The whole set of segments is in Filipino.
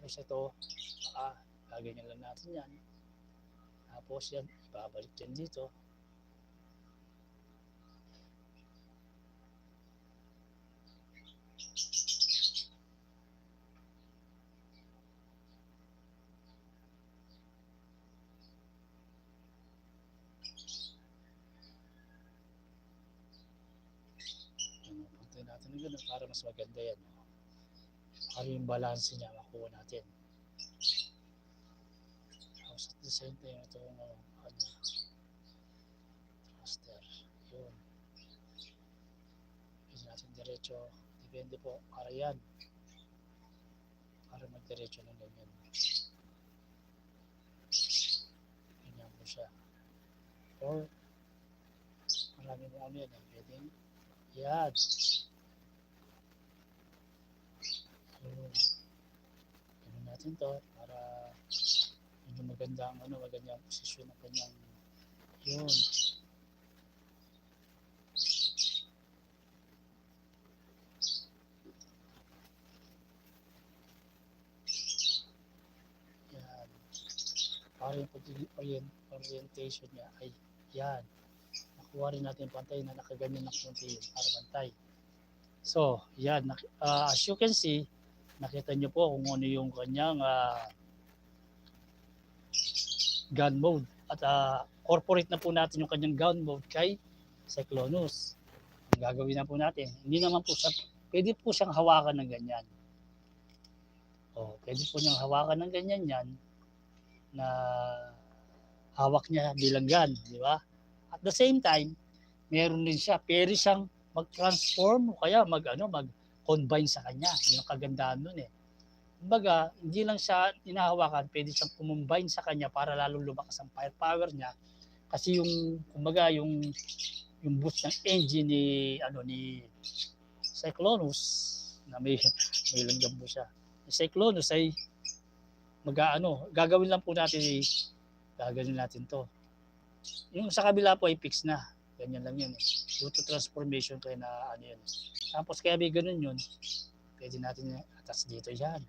Tapos ito, gaganyan lang natin yan. Tapos yan, ibabalik yan dito. Puntayin natin ng ganun para mas maganda yan. Para yung balance niya makuha natin. Tapos at the same time, ito yung thruster. Yun. Pwede natin diretso. Depende po. Para yan. Para magdiretso ng ganyan. Ganyan po siya. Or marami mo ano yan. Pwedeng yan. Ganun natin to para medyo maganda ang magandang posisyon ng kanyang yun. Yan. Para yung orientation niya ay yan. Nakuha rin natin pantay na nakaganyan ng konti yun para pantay. So, yan. As you can see, nakita nyo po kung ano yung kanyang gun mode. At corporate na po natin yung kanyang gun mode kay Cyclonus. Ang gagawin na po natin, hindi naman po siya, pwede po siyang hawakan ng ganyan. Pwede po niyang hawakan ng ganyan yan na hawak niya bilang gun, di ba? At the same time, meron din siya, pwede siyang mag-transform o kaya mag-combine sa kanya. Yung kagandahan nun eh. Kumbaga, hindi lang siya inahawakan, pwede siyang kumombine sa kanya para lalong lumakas ang firepower niya. Kasi yung, kumbaga, yung boost ng engine ni Cyclonus, na may langgam po siya. Yung Cyclonus ay gagawin lang po natin gagawin natin to. Yung sa kabila po ay fix na. Ganyan lang yun eh. Due to transformation kaya na yun. Tapos kaya may ganun yun, pwede natin atas dito yan.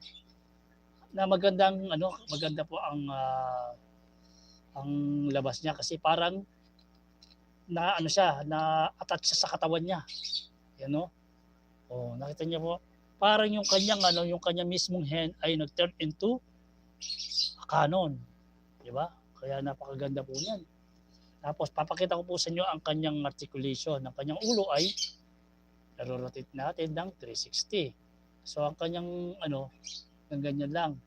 Na maganda po ang labas niya kasi parang na attach siya sa katawan niya. Yan no? Nakita niyo po, parang yung kanyang mismong hand ay nag-turn into a cannon. Di ba? Kaya napakaganda po niyan. Tapos papakita ko po sa inyo ang kanyang articulation. Ang kanyang ulo ay naro-rotate natin ng 360. So ang kanyang ng ganyan lang.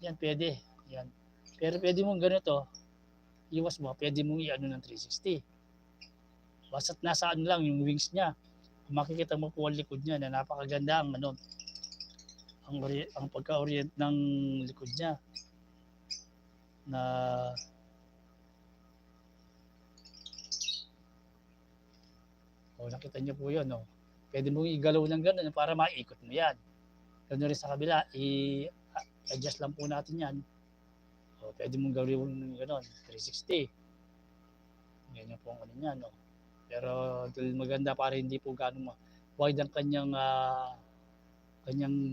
Yan pwede. Yan. Pero pwede mong ganito, iwas mo, pwede mong ng 360. Basta't nasa lang yung wings niya. Makikita mo po ang likod niya na napakaganda ang ang pagka-orient ng likod niya na nakita niyo po yun. Pwede mong igalaw ng gano'n para maikot mo yan. Gano'n rin sa kabila, i-adjust lang po natin yan. Pwede mong gawin ng gano'n, 360. Ganyan po ang niya. Pero maganda para hindi po gano'n wide ang kanyang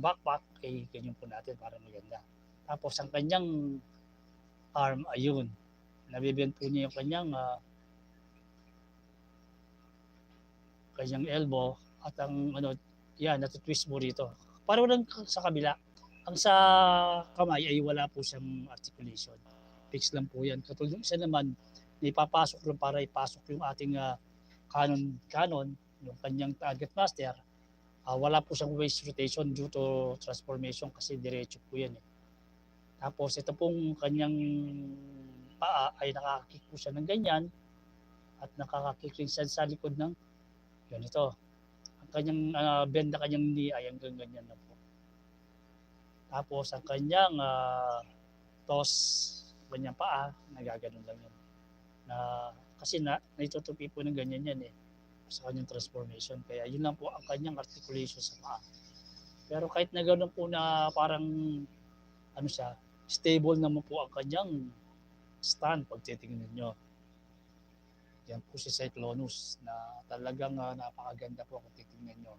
backpack, ganyan po natin para maganda. Tapos ang kanyang arm, ayun. Nabibend po niya yung kanyang elbow at ang natutwist mo rito. Para lang sa kabila. Ang sa kamay ay wala po siyang articulation. Fix lang po yan. Katulad isa naman, ipapasok lang para ipasok yung ating cannon, yung kanyang target master. Wala po siyang waist rotation due to transformation kasi diretso po yan eh. Tapos ito pong kanyang paa ay nakakakik po siya ng ganyan at nakakakik rin siya sa likod ng ganito. Ang kanyang bend na kanyang knee ay hanggang ganyan na po. Tapos ang kanyang toss, kanyang paa, nagaganon lang yan. Kasi naitutupi po ng ganyan yan eh sa kanyang transformation. Kaya yun lang po ang kanyang articulation sa paa. Pero kahit na gano'n po na parang stable naman po ang kanyang stand pag titingnan nyo. Yan po si Cyclonus na talagang napakaganda po kung titingnan nyo.